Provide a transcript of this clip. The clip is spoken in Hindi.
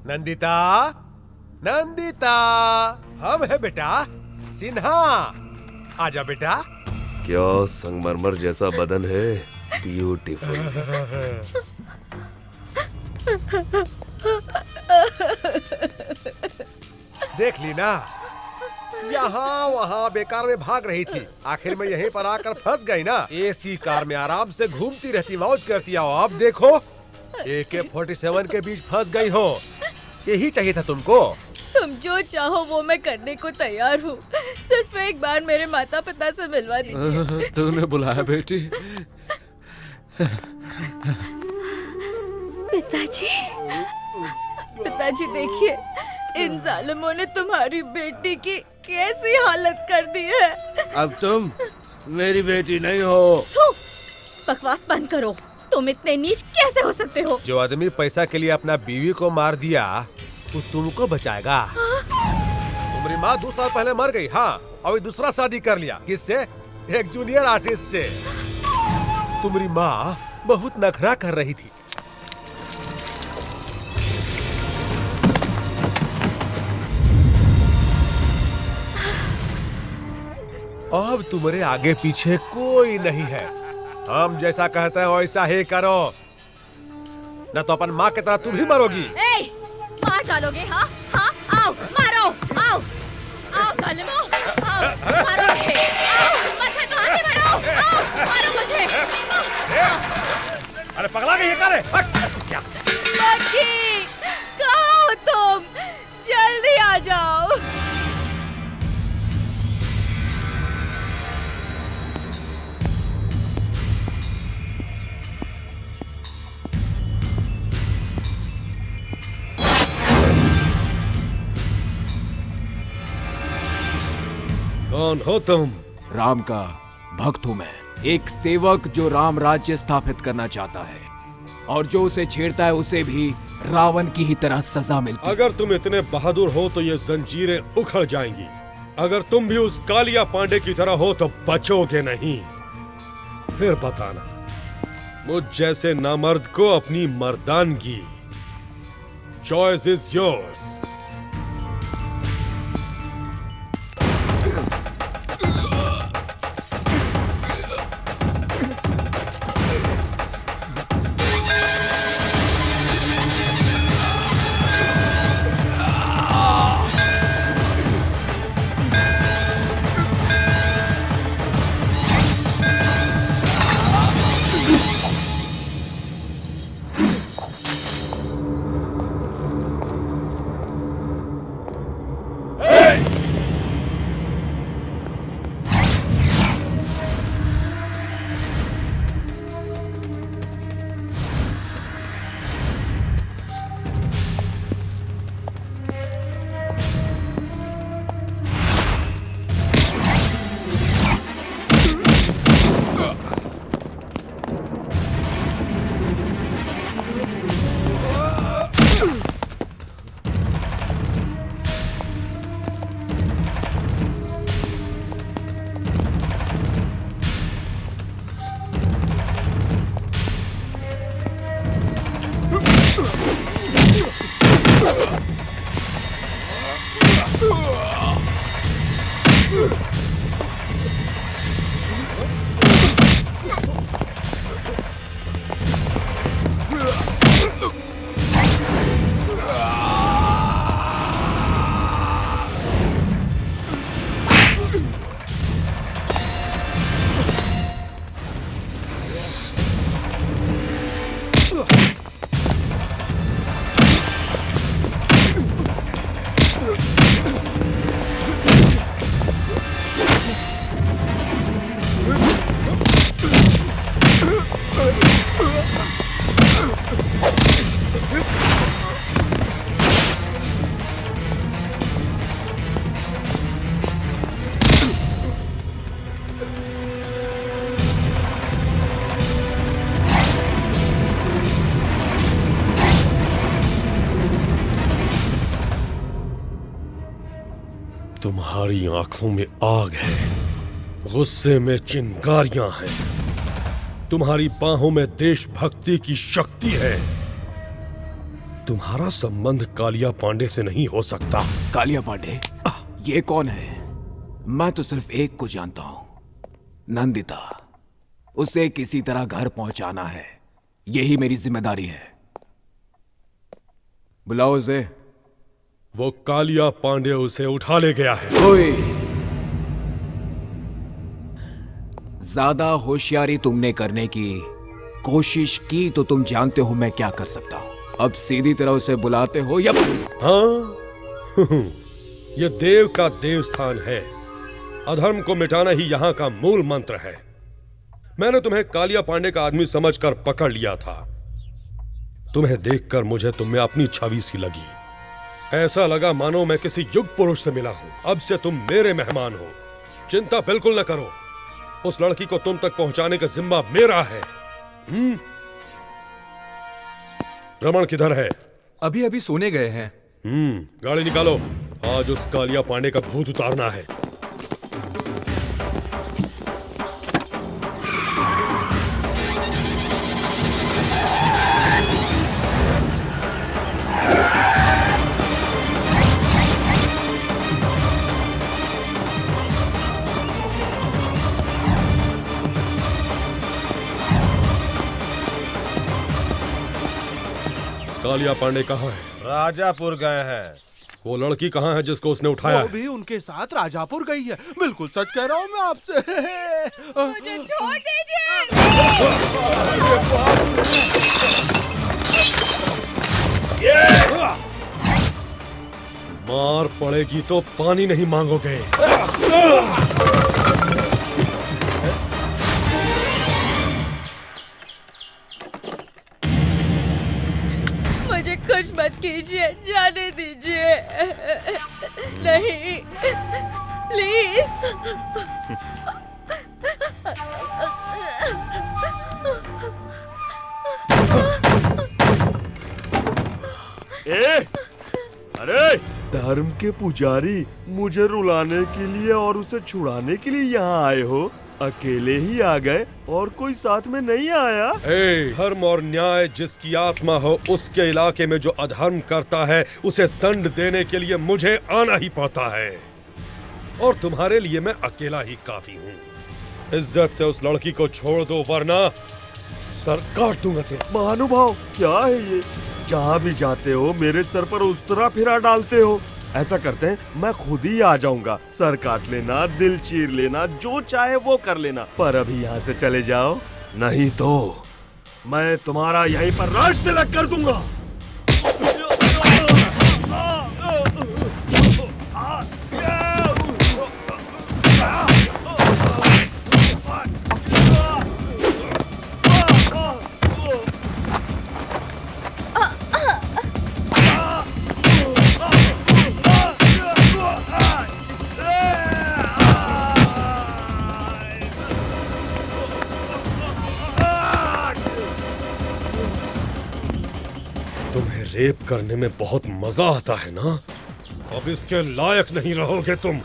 नंदिता, नंदिता, हम है बेटा सिन्हा। आजा बेटा। क्या संगमरमर जैसा बदन है, ब्यूटीफुल। देख ली ना, यहाँ वहाँ बेकार में भाग रही थी, आखिर में यहीं पर आकर फंस गई ना। एसी कार में आराम से घूमती रहती, मौज करती। आओ अब देखो, AK-47 के बीच फंस गई हो। यही चाहिए था तुमको। तुम जो चाहो वो मैं करने को तैयार हूँ, सिर्फ एक बार मेरे माता पिता से मिलवा दीजिए। तूने बुलाया बेटी? पिताजी, पिताजी देखिए, इन जालिमों ने तुम्हारी बेटी की कैसी हालत कर दी है। अब तुम मेरी बेटी नहीं हो। थू, बकवास बंद करो। तुम इतने नीच कैसे हो सकते हो? जो आदमी पैसा के लिए अपना बीवी को मार दिया, वो तुमको बचाएगा? तुम्हारी माँ 2 साल पहले मर गई। हाँ, और दूसरा शादी कर लिया। किससे? एक जूनियर आर्टिस्ट से। तुम्हारी माँ बहुत नखरा कर रही थी। अब तुम्हारे आगे पीछे कोई नहीं है। हम जैसा कहते हो वैसा ही करो, न तो अपन माँ की तरह तुम भी मरोगी। ए, मार डालोगे? हाँ हाँ, आओ मारो, आओ आओ जालिमों, आओ मारो मुझे, आओ माथे तो आगे बढ़ो, आओ मारो मुझे। अरे पगला गई है क्या रे? क्या? लकी, कहाँ हो तुम? जल्दी आ जाओ। कौन हो तुम? राम का भक्त हूं मैं, एक सेवक जो राम राज्य स्थापित करना चाहता है, और जो उसे छेड़ता है उसे भी रावण की ही तरह सजा मिलती है। अगर तुम इतने बहादुर हो तो ये जंजीरें उखड़ जाएंगी। अगर तुम भी उस कालिया पांडे की तरह हो तो बचोगे नहीं। फिर बताना, मुझ जैसे नामर्द को अपनी मर्दानगी। Choice is yours. तुम्हारी आंखों में आग है, गुस्से में चिंगारियां हैं, तुम्हारी बाहों में देशभक्ति की शक्ति है। तुम्हारा संबंध कालिया पांडे से नहीं हो सकता। कालिया पांडे? ये कौन है? मैं तो सिर्फ एक को जानता हूं, नंदिता। उसे किसी तरह घर पहुंचाना है, यही मेरी जिम्मेदारी है। बुलाओ उसे। वो कालिया पांडे उसे उठा ले गया है। ओए, ज्यादा होशियारी तुमने करने की कोशिश की तो तुम जानते हो मैं क्या कर सकता हूं। अब सीधी तरह उसे बुलाते हो या? हाँ ये देव का देवस्थान है। अधर्म को मिटाना ही यहाँ का मूल मंत्र है। मैंने तुम्हें कालिया पांडे का आदमी समझकर पकड़ लिया था। तुम्हें देखकर मुझे तुम में अपनी छवि सी लगी। ऐसा लगा मानो मैं किसी युग पुरुष से मिला हूं। अब से तुम मेरे मेहमान हो। चिंता बिल्कुल न करो, उस लड़की को तुम तक पहुंचाने का जिम्मा मेरा है। रमन किधर है? अभी अभी सोने गए हैं। गाड़ी निकालो, आज उस कालिया पांडे का भूत उतारना है। कालिया पांडे कहाँ है? राजापुर गए हैं। वो लड़की कहाँ है जिसको उसने उठाया वो है? भी उनके साथ राजापुर गई है। बिल्कुल सच कह रहा हूँ मैं आपसे। मुझे छोड़ दीजिए। मार पड़ेगी तो पानी नहीं मांगोगे। मुझे कुछ मत कीजिए, जाने दीजिए। नहीं, प्लीज। अरे धर्म के पुजारी, मुझे रुलाने के लिए और उसे छुड़ाने के लिए यहाँ आए हो? अकेले ही आ गए और कोई साथ में नहीं आया? धर्म और न्याय जिसकी आत्मा हो, उसके इलाके में जो अधर्म करता है उसे दंड देने के लिए मुझे आना ही पड़ता है। और तुम्हारे लिए मैं अकेला ही काफी हूँ। इज्जत से उस लड़की को छोड़ दो वरना सर काट दूंगा तेरा। महानुभाव, क्या है ये? जहाँ भी जाते हो मेरे सर पर उस्तरा फिरा डालते हो। ऐसा करते हैं, मैं खुद ही आ जाऊंगा। सर काट लेना, दिल चीर लेना, जो चाहे वो कर लेना, पर अभी यहाँ से चले जाओ, नहीं तो मैं तुम्हारा यहीं पर राज तिलक कर दूंगा। तुम्हें रेप करने में बहुत मजा आता है ना? अब इसके लायक नहीं रहोगे तुम।